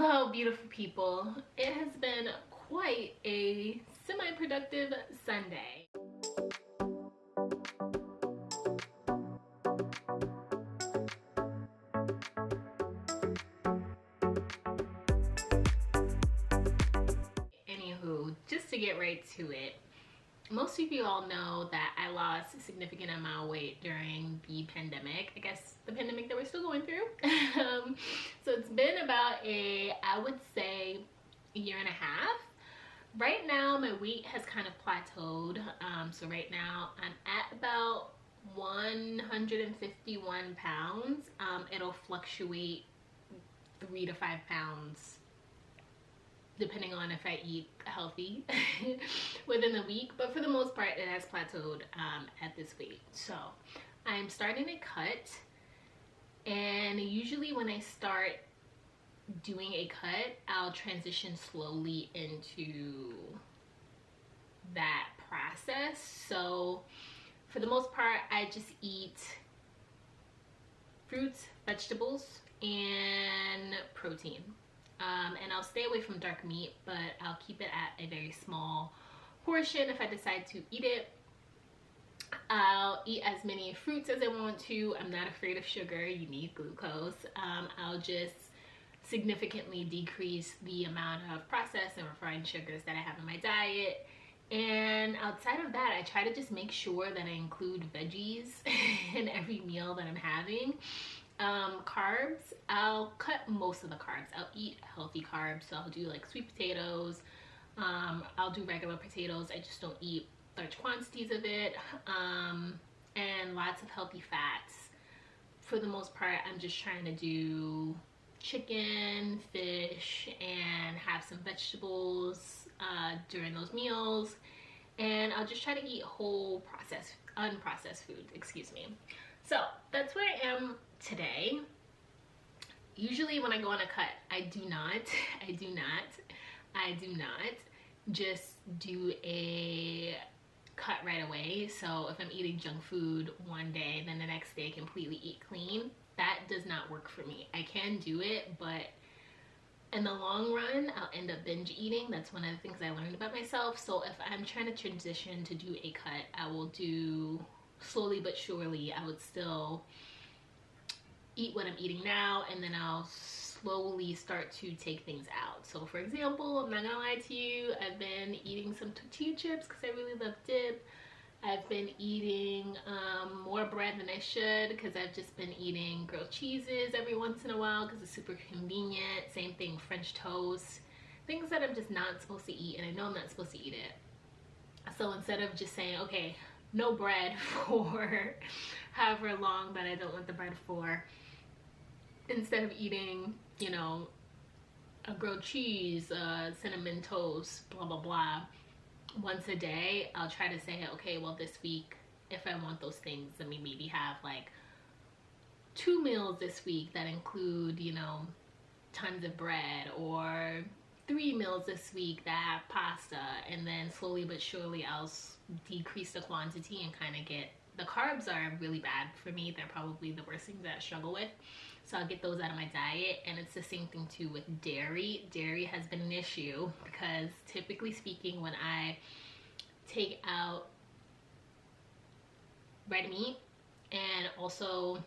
Hello, beautiful people. It has been quite a semi-productive Sunday. Anywho, just to get right to it, most of you all know that I lost a significant amount of weight during the pandemic. I guess the pandemic that we're still going through. So it's been about I would say, a year and a half. Right now, my weight has kind of plateaued. So right now, I'm at about 151 pounds. It'll fluctuate 3 to 5 pounds depending on if I eat healthy within the week, but for the most part it has plateaued at this weight. So I'm starting to cut, and usually when I start doing a cut, I'll transition slowly into that process. So for the most part, I just eat fruits, vegetables, and protein. And I'll stay away from dark meat, but I'll keep it at a very small portion if I decide to eat it. I'll eat as many fruits as I want to. I'm not afraid of sugar. You need glucose. I'll just significantly decrease the amount of processed and refined sugars that I have in my diet. And outside of that, I try to just make sure that I include veggies in every meal that I'm having. Carbs, I'll cut most of the carbs. I'll eat healthy carbs, so I'll do like sweet potatoes. I'll do regular potatoes. I just don't eat large quantities of it. And lots of healthy fats. For the most part, I'm just trying to do chicken, fish, and have some vegetables during those meals. And I'll just try to eat whole unprocessed food, excuse me. So that's where I am today. Usually when I go on a cut, I do not just do a cut right away. So if I'm eating junk food one day, then the next day completely eat clean, that does not work for me. I can do it, but in the long run, I'll end up binge eating. That's one of the things I learned about myself. So if I'm trying to transition to do a cut, I will do slowly but surely. I would still eat what I'm eating now, and then I'll slowly start to take things out. So for example, I'm not gonna lie to you, I've been eating some tortilla chips because I really love dip. I've been eating more bread than I should because I've just been eating grilled cheeses every once in a while because it's super convenient. Same thing, French toast, things that I'm just not supposed to eat, and I know I'm not supposed to eat it. So instead of just saying, okay, no bread for however long that I don't want the bread for, instead of eating, you know, a grilled cheese, cinnamon toast, blah blah blah, once a day, I'll try to say, okay, well this week, if I want those things, let me maybe have like 2 meals this week that include, you know, tons of bread, or 3 meals this week that have pasta, and then slowly but surely I'll decrease the quantity and kind of get, the carbs are really bad for me. They're probably the worst things that I struggle with, so I'll get those out of my diet. And it's the same thing too with dairy. Dairy has been an issue because typically speaking, when I take out red meat and also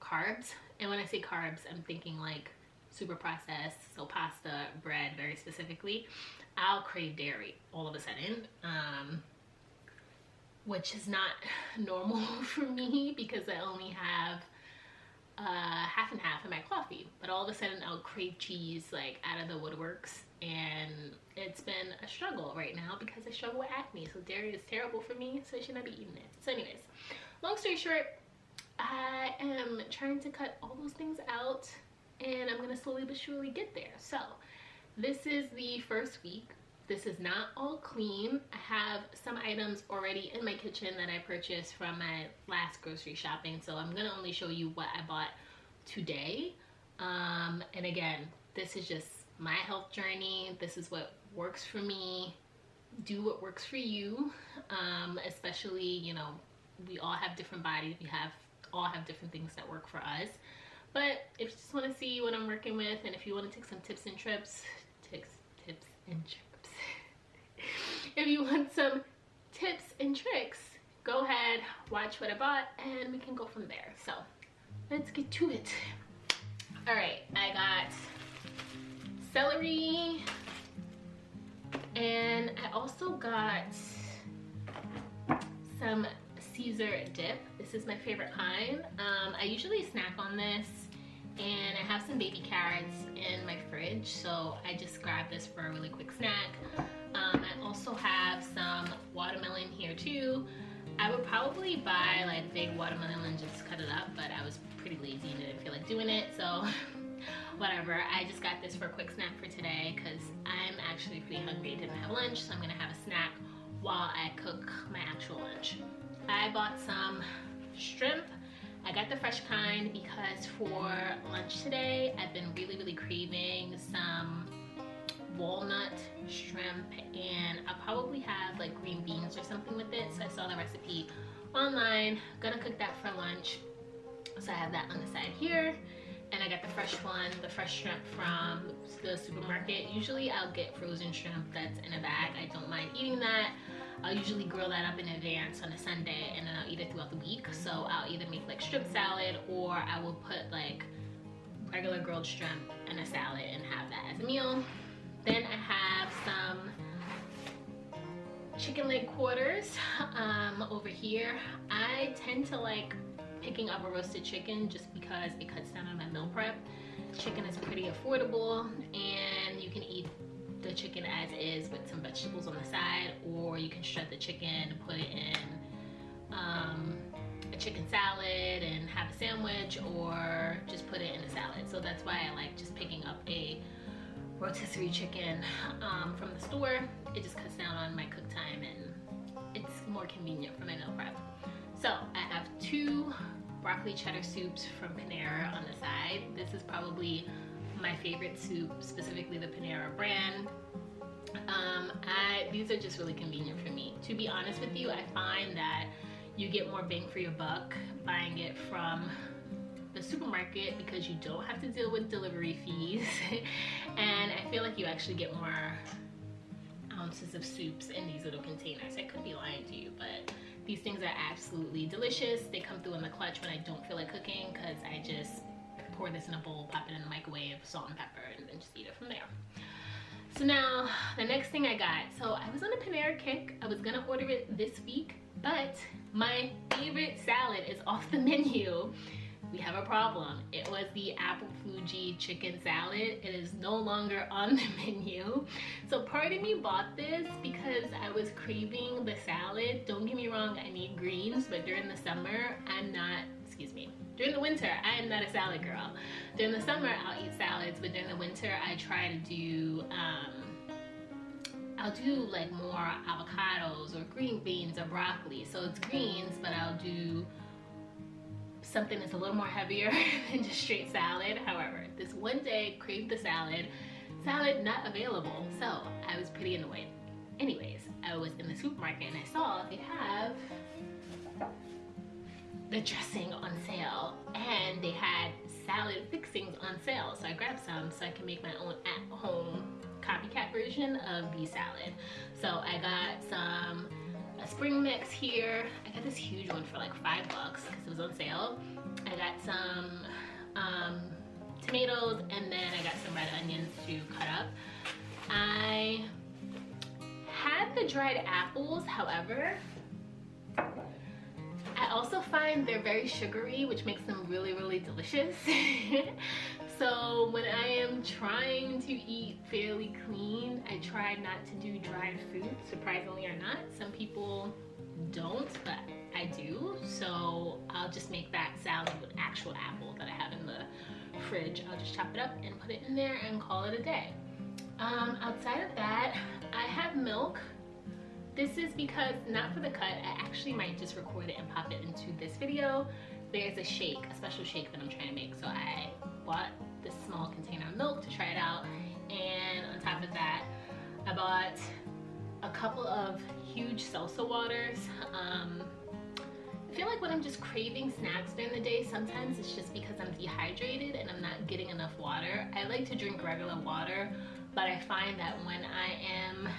carbs, and when I say carbs, I'm thinking like super processed, so pasta, bread very specifically, I'll crave dairy all of a sudden, which is not normal for me because I only have half and half in my coffee. But all of a sudden I'll crave cheese like out of the woodworks, and it's been a struggle right now because I struggle with acne. So dairy is terrible for me, so I should not be eating it. So anyways, long story short, I am trying to cut all those things out, and I'm gonna slowly but surely get there. So this is the first week. This is not all clean. I have some items already in my kitchen that I purchased from my last grocery shopping, so I'm gonna only show you what I bought today. And again, this is just my health journey. This is what works for me. Do what works for you. Especially, you know, we all have different bodies. We all have different things that work for us. But if you just want to see what I'm working with, and if you want to take some tips and trips, if you want some tips and tricks, go ahead, watch what I bought, and we can go from there. So let's get to it. All right, I got celery, and I also got some Caesar dip. This is my favorite kind. I usually snack on this, and I have some baby carrots in my fridge, so I just grabbed this for a really quick snack. I also have some watermelon here too. I would probably buy like big watermelon and just cut it up, but I was pretty lazy and didn't feel like doing it, so whatever. I just got this for a quick snack for today because I'm actually pretty hungry. Didn't have lunch, so I'm gonna have a snack while I cook my actual lunch. I bought some shrimp. I got the fresh kind because for lunch today, I've been really craving some walnut shrimp, and I'll probably have like green beans or something with it. So I saw the recipe online. Gonna cook that for lunch. So I have that on the side here. And I got the fresh one, the fresh shrimp from the supermarket. Usually I'll get frozen shrimp that's in a bag. I don't mind eating that. I'll usually grill that up in advance on a Sunday, and then I'll eat it throughout the week. So I'll either make like shrimp salad, or I will put like regular grilled shrimp in a salad and have that as a meal. Then I have some chicken leg quarters over here. I tend to like picking up a roasted chicken just because it cuts down on my meal prep. Chicken is pretty affordable, and you can eat the chicken as is with some vegetables on the side, or you can shred the chicken and put it in a chicken salad and have a sandwich, or just put it in a salad. So that's why I like just picking up a rotisserie chicken from the store. It just cuts down on my cook time, and it's more convenient for my meal prep. So I have 2 broccoli cheddar soups from Panera on the side. This is probably my favorite soup, specifically the Panera brand. These are just really convenient for me. To be honest with you, I find that you get more bang for your buck buying it from the supermarket because you don't have to deal with delivery fees. And I feel like you actually get more ounces of soups in these little containers. I could be lying to you, but these things are absolutely delicious. They come through in the clutch when I don't feel like cooking, because I just pour this in a bowl, pop it in the microwave, salt and pepper, and then just eat it from there. So now, the next thing I got. So I was on a Panera kick. I was gonna order it this week, but my favorite salad is off the menu. We have a problem. It was the apple Fuji chicken salad. It is no longer on the menu. So part of me bought this because I was craving the salad. Don't get me wrong, I need greens, but during the summer, during the winter, I am not a salad girl. During the summer, I'll eat salads, but during the winter, I try to do, I'll do like more avocados or green beans or broccoli. So it's greens, but I'll do something that's a little more heavier than just straight salad. However, this one day, craved the salad not available, so I was pretty annoyed. Anyways, I was in the supermarket and I saw they have the dressing on sale, and they had salad fixings on sale, so I grabbed some so I can make my own at-home copycat version of the salad. So I got a spring mix here. I got this huge one for like $5 because it was on sale. I got some tomatoes, and then I got some red onions to cut up. I had the dried apples, however, I also find they're very sugary, which makes them really delicious. So when I am trying to eat fairly clean, I try not to do dried fruit, surprisingly or not. Some people don't, but I do. So I'll just make that salad with actual apple that I have in the fridge. I'll just chop it up and put it in there and call it a day. Outside of that, I have milk. This is because, not for the cut, I actually might just record it and pop it into this video. There's a shake, a special shake that I'm trying to make, so I bought this small container of milk to try it out. And on top of that, I bought a couple of huge salsa waters. feel like when I'm just craving snacks during the day, sometimes it's just because I'm dehydrated and I'm not getting enough water. I like to drink regular water, but I find that when I am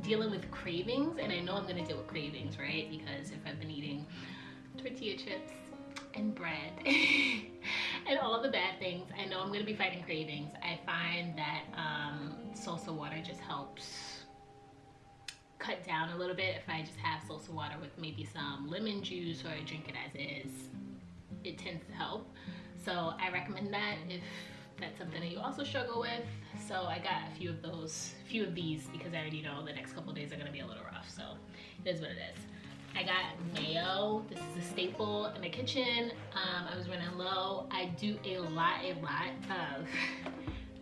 dealing with cravings, and I know I'm gonna deal with cravings, right? Because if I've been eating tortilla chips and bread and all the bad things, I know I'm gonna be fighting cravings. I find that salsa water just helps cut down a little bit. If I just have salsa water with maybe some lemon juice, or I drink it as is, it tends to help. So I recommend that if that's something that you also struggle with. So I got a few of these because I already know the next couple days are gonna be a little rough, so it is what it is. I got mayo. This is a staple in my kitchen. I was running low. I do a lot of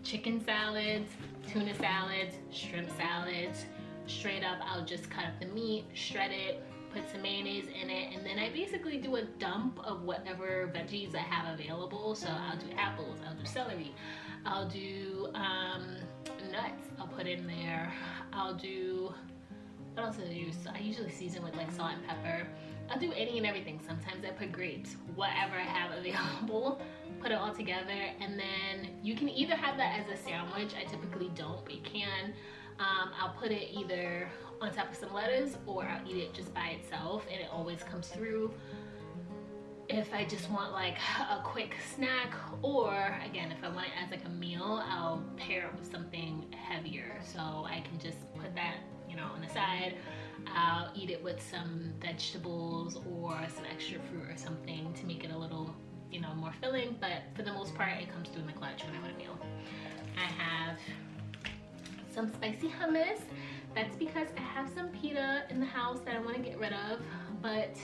chicken salads, tuna salads, shrimp salads. Straight up, I'll just cut up the meat, shred it, put some mayonnaise in it, and then I basically do a dump of whatever veggies I have available. So I'll do apples, I'll do celery, I'll do nuts, I'll put in there. I'll do, what else do I use? So I usually season with like salt and pepper. I'll do any and everything. Sometimes I put grapes, whatever I have available, put it all together, and then you can either have that as a sandwich. I typically don't, but you can. I'll put it either on top of some lettuce, or I'll eat it just by itself, and it always comes through. If I just want like a quick snack, or again, if I want it as like a meal, I'll pair it with something heavier. So I can just put that, you know, on the side. I'll eat it with some vegetables or some extra fruit or something to make it a little, you know, more filling. But for the most part, it comes through in the clutch when I want a meal. I have some spicy hummus. That's because I have some pita in the house that I want to get rid of, but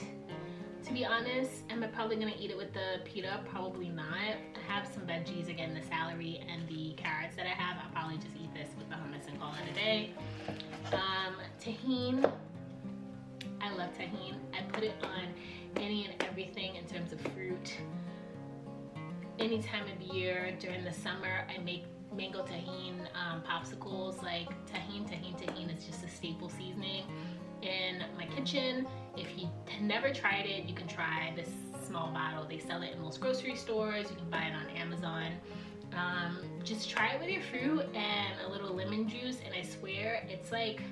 to be honest, am I probably gonna eat it with the pita? Probably not. I have some veggies, again, the celery and the carrots that I have. I'll probably just eat this with the hummus and call it a day. Tahini. I love tahini. I put it on any and everything in terms of fruit. Any time of year during the summer, I make mango tahini popsicles. Like tahini is just a staple seasoning in my kitchen. If you never tried it, you can try this small bottle. They sell it in most grocery stores. You can buy it on Amazon. Just try it with your fruit and a little lemon juice, and I swear it's like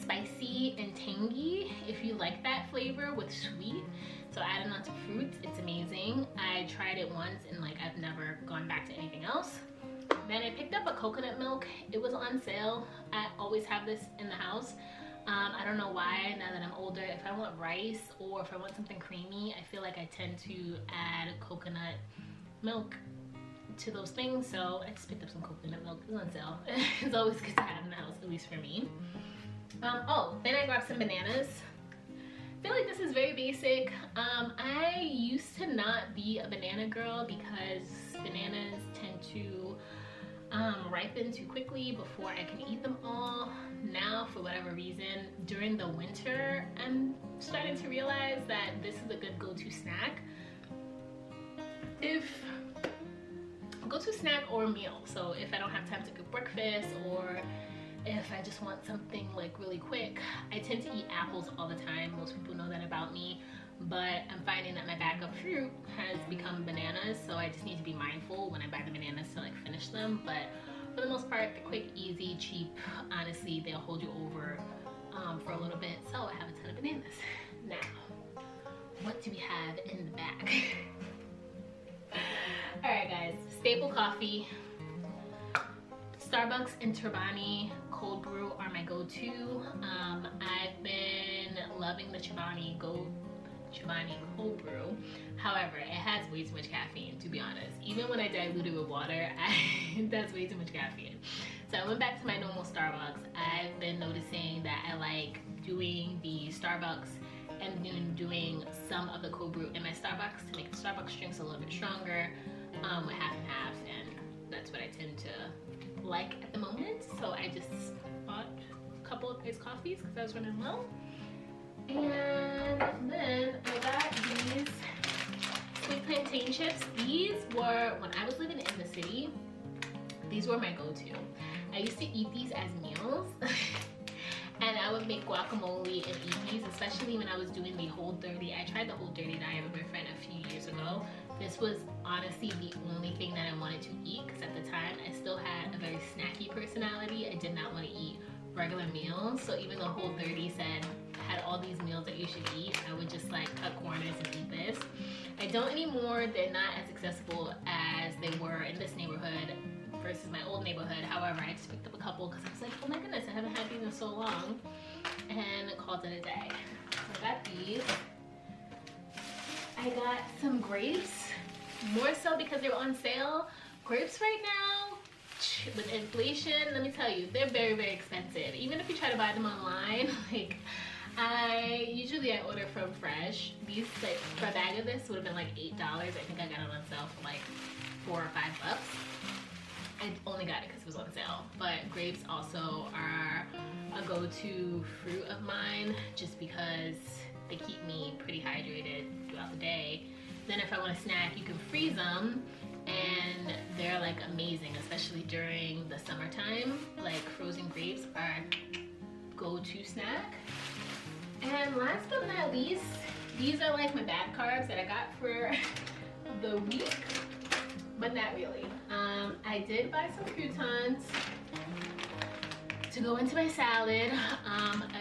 spicy and tangy if you like that flavor with sweet. So add it onto fruits, it's amazing. I tried it once and like I've never gone back to anything else. Then I picked up a coconut milk. It was on sale. I always have this in the house. I don't know why, now that I'm older, if I want rice or if I want something creamy, I feel like I tend to add coconut milk to those things. So I just picked up some coconut milk. It was on sale. It's always good to have in the house, at least for me. Oh, then I grabbed some bananas. I feel like this is very basic. I used to not be a banana girl because bananas tend to ripen too quickly before I can eat them all. Now, for whatever reason, during the winter, I'm starting to realize that this is a good go-to snack. Go-to snack or meal. So if I don't have time to cook breakfast, or if I just want something like really quick, I tend to eat apples all the time. Most people know that about me, but I'm finding that my backup fruit has become bananas, so I just need to be mindful when I buy the bananas to like finish them. But for the most part, they're quick, easy, cheap. Honestly, they'll hold you over for a little bit. So I have a ton of bananas. Now, what do we have in the back? Alright guys, staple coffee. Starbucks and Chobani cold brew are my go-to. I've been loving the Chobani cold brew. However, it has way too much caffeine, to be honest. Even when I dilute it with water, that's way too much caffeine. So I went back to my normal Starbucks. I've been noticing that I like doing the Starbucks and then doing some of the cold brew in my Starbucks to make the Starbucks drinks a little bit stronger, with half and half, and that's what I tend to like at the moment. So I just bought a couple of iced coffees because I was running low. And then I got these sweet plantain chips. These were, when I was living in the city, these were my go-to. I used to eat these as meals. And I I would make guacamole and eat these, especially when I was doing the Whole30. I tried the Whole30 diet with my friend a few years ago. This was honestly the only thing that I wanted to eat, because at the time I still had a very snacky personality. I did not want to eat regular meals. So even though Whole30 said had all these meals that you should eat, I would just like cut corners and eat this. I don't anymore. They're not as accessible as they were in this neighborhood versus my old neighborhood. However, I just picked up a couple because I was like, oh my goodness, I haven't had these in so long, and called it a day. So I got these. I got some grapes, more so because they were on sale. Grapes right now, with inflation, let me tell you, they're very, very expensive. Even if you try to buy them online, like usually I order from Fresh. These, like, for a bag of this would have been like $8. I think I got it on sale for like $4 or $5. I only got it because it was on sale. But grapes also are a go-to fruit of mine, just because they keep me pretty hydrated throughout the day. Then if I want a snack, you can freeze them, and they're like amazing, especially during the summertime. Like, frozen grapes are go-to snack. And last but not least, these are like my bad carbs that I got for the week, but not really. I did buy some croutons to go into my salad.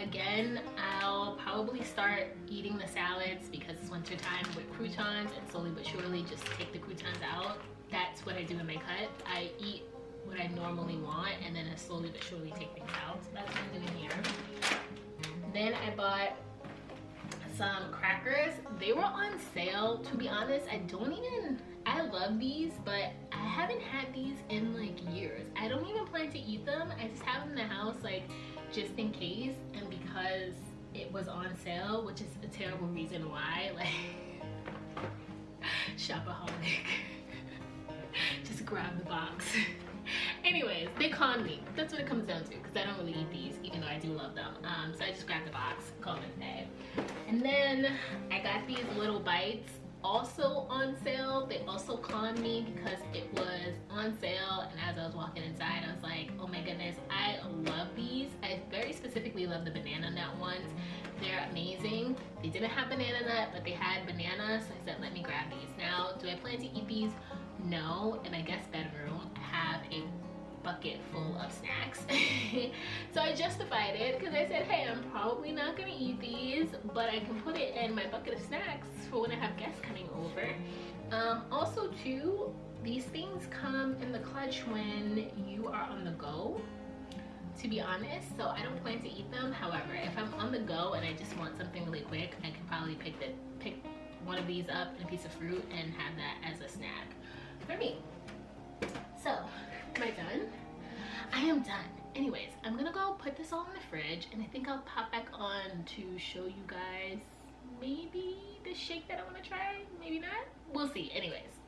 Again, I'll probably start eating the salads because it's winter time with croutons, and slowly but surely just take the croutons out. That's what I do in my cut. I eat what I normally want, and then I slowly but surely take things out. So that's what I'm doing here. Then I bought some crackers. They were on sale. To be honest, I love these, but I haven't had these in like years. I don't even plan to eat them. I just have them in the house, like, just in case, and because it was on sale, which is a terrible reason why, like, shopaholic. Just grab the box. Anyways, they con me. That's what it comes down to, because I don't really eat these, even though I do love them. So I just grabbed the box, call it a day. And then I got these little bites, also on sale. They also conned me because it was on sale, and as I was walking inside, I was like, oh my goodness, I love these. I very specifically love the banana nut ones. They're amazing. They didn't have banana nut, but they had banana, so I said, let me grab these. Now, do I plan to eat these? No. In my guest bedroom, I have a bucket full of snacks. So I justified it because I said, hey, I'm probably not gonna eat these, but I can put it in my bucket of snacks for when I have guests coming over. Also too, these things come in the clutch when you are on the go, to be honest, so I don't plan to eat them. However, if I'm on the go and I just want something really quick, I can probably pick one of these up and a piece of fruit and have that as a snack for me. So, am I done? I am done. Anyways, I'm gonna go put this all in the fridge, and I think I'll pop back on to show you guys maybe the shake that I want to try, maybe not. We'll see. Anyways,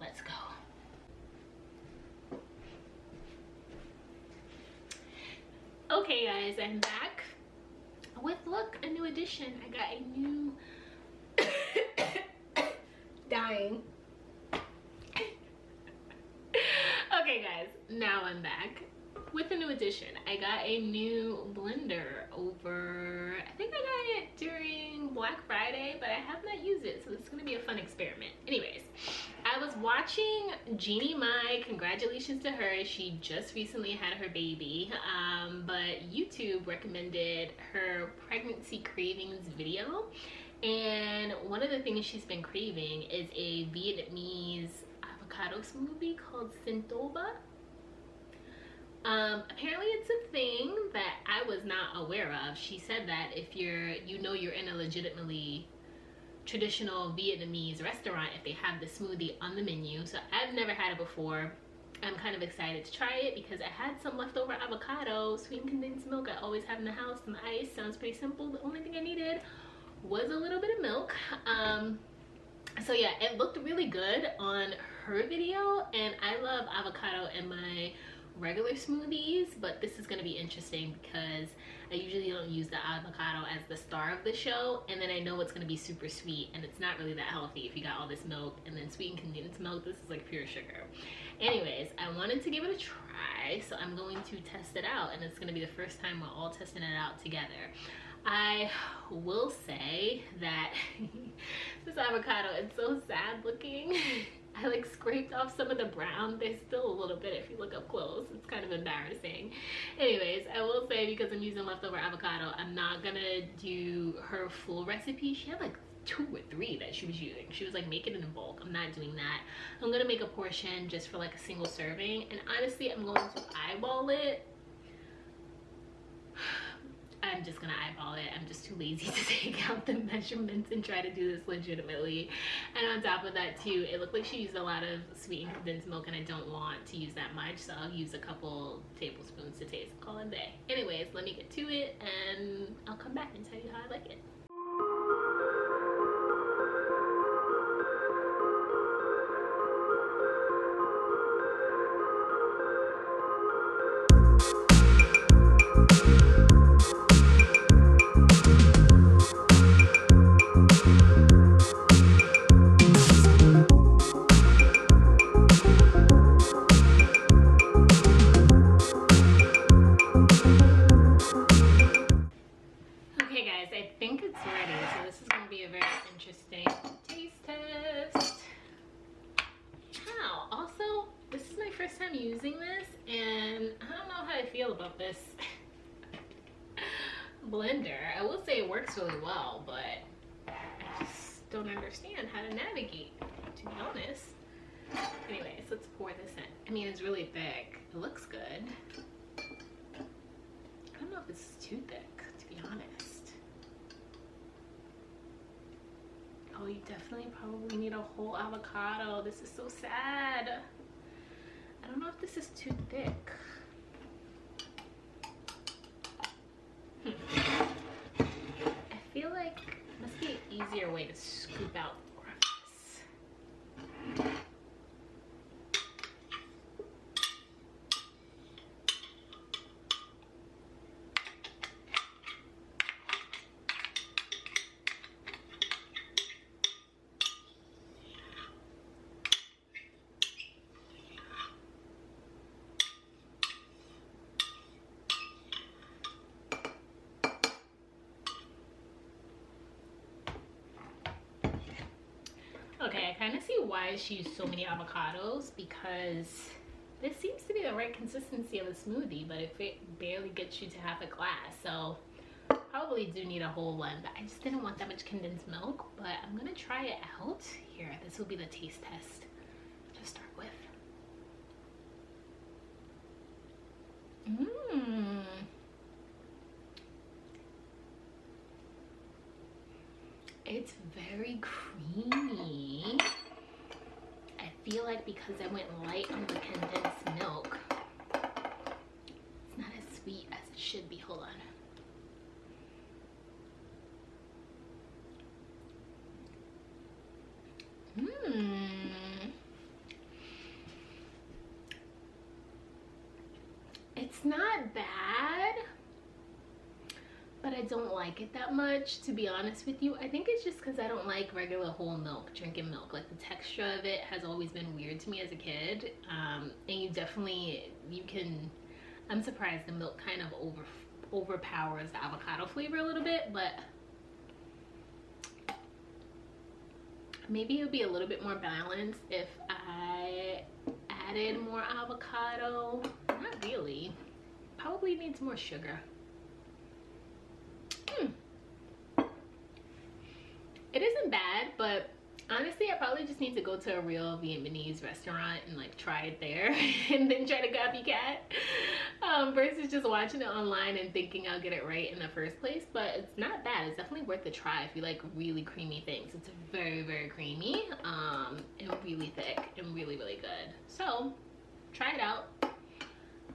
let's go. Okay guys, I'm back with, look, a new addition. I got a new dying. Okay guys, now I'm back with a new addition. I got a new blender over, I think I got it during Black Friday, but I have not used it, so it's gonna be a fun experiment. Anyways, I was watching Jeannie Mai. Congratulations to her. She just recently had her baby, but YouTube recommended her pregnancy cravings video, and one of the things she's been craving is a Vietnamese avocado smoothie called Sinh To Bo. Apparently it's a thing that I was not aware of. She said that if you're in a legitimately traditional Vietnamese restaurant, if they have the smoothie on the menu. So I've never had it before. I'm kind of excited to try it because I had some leftover avocado, sweetened condensed milk I always have in the house, and the ice. Sounds pretty simple. The only thing I needed was a little bit of milk. So yeah, it looked really good on her video, and I love avocado in my regular smoothies, but this is going to be interesting because I usually don't use the avocado as the star of the show, and then I know it's going to be super sweet, and it's not really that healthy if you got all this milk and then sweetened condensed milk. This is like pure sugar. Anyways, I wanted to give it a try, so I'm going to test it out, and it's going to be the first time we're all testing it out together. I will say that this avocado is so sad looking. I like scraped off some of the brown. There's still a little bit if you look up close. It's kind of embarrassing. Anyways, I will say, because I'm using leftover avocado, I'm not gonna do her full recipe. She had like 2 or 3 that she was using. She was like making it in bulk. I'm not doing that. I'm gonna make a portion just for like a single serving, and honestly I'm going to eyeball it. I'm just gonna eyeball it. I'm just too lazy to take out the measurements and try to do this legitimately. And on top of that too, it looked like she used a lot of sweetened condensed milk, and I don't want to use that much, so I'll use a couple tablespoons to taste. Call it a day. Anyways, let me get to it and I'll come back and tell you how I like it. Using this, and I don't know how I feel about this blender. I will say it works really well, but I just don't understand how to navigate, to be honest. Anyways, let's pour this in. I mean, it's really thick. It looks good. I don't know if it's too thick, to be honest. Oh, you definitely probably need a whole avocado. This is so sad. I don't know if this is too thick. I feel like it must be an easier way to scoop out more of this. Okay, I kind of see why she used so many avocados, because this seems to be the right consistency of a smoothie, but it barely gets you to half a glass, so probably do need a whole one. But I just didn't want that much condensed milk, but I'm gonna try it out. Here, this will be the taste test to start with. It's very creamy. I feel like because I went light on the condensed milk, it's not as sweet as it should be. Hold on. It's not bad, but I don't like it that much, to be honest with you. I think it's just because I don't like regular whole milk, drinking milk. Like, the texture of it has always been weird to me as a kid. And I'm surprised the milk kind of overpowers the avocado flavor a little bit, but maybe it would be a little bit more balanced if I added more avocado. Not really. Probably needs more sugar. It isn't bad, but honestly I probably just need to go to a real Vietnamese restaurant and like try it there and then try to copycat versus just watching it online and thinking I'll get it right in the first place. But it's not bad. It's definitely worth a try if you like really creamy things. It's very, very creamy and really thick and really, really good. So try it out.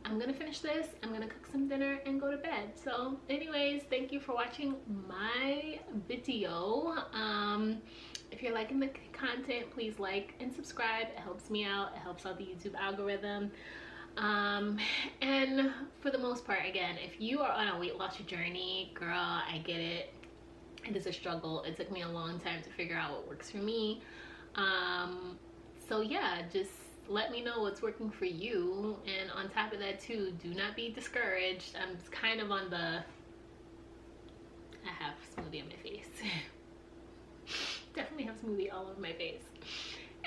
I'm gonna finish this, I'm gonna cook some dinner and go to bed. So anyways, thank you for watching my video. If you're liking the content, please like and subscribe. It helps me out. It helps out the YouTube algorithm. And for the most part, again, if you are on a weight loss journey, girl, I get it. It is a struggle. It took me a long time to figure out what works for me. So yeah, just let me know what's working for you. And on top of that too, do not be discouraged. I'm kind of on the, I have smoothie on my face. Definitely have smoothie all over my face.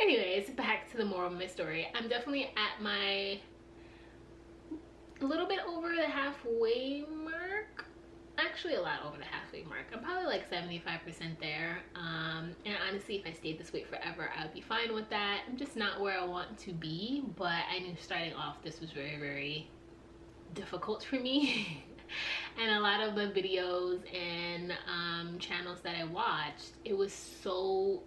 Anyways, back to the moral of my story. I'm definitely at my, a little bit over the halfway mark. Actually a lot over the halfway mark. I'm probably like 75% there. And honestly, if I stayed this weight forever, I would be fine with that. I'm just not where I want to be, but I knew starting off this was very, very difficult for me. And a lot of the videos and channels that I watched, it was so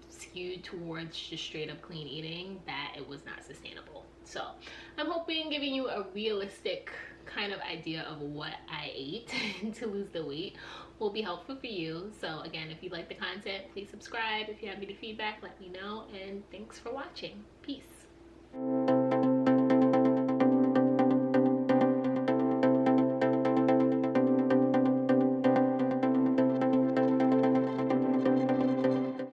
skewed towards just straight up clean eating that it was not sustainable. So I'm hoping giving you a realistic kind of idea of what I ate to lose the weight will be helpful for you. So again, if you like the content, please subscribe. If you have any feedback, let me know, and thanks for watching. Peace.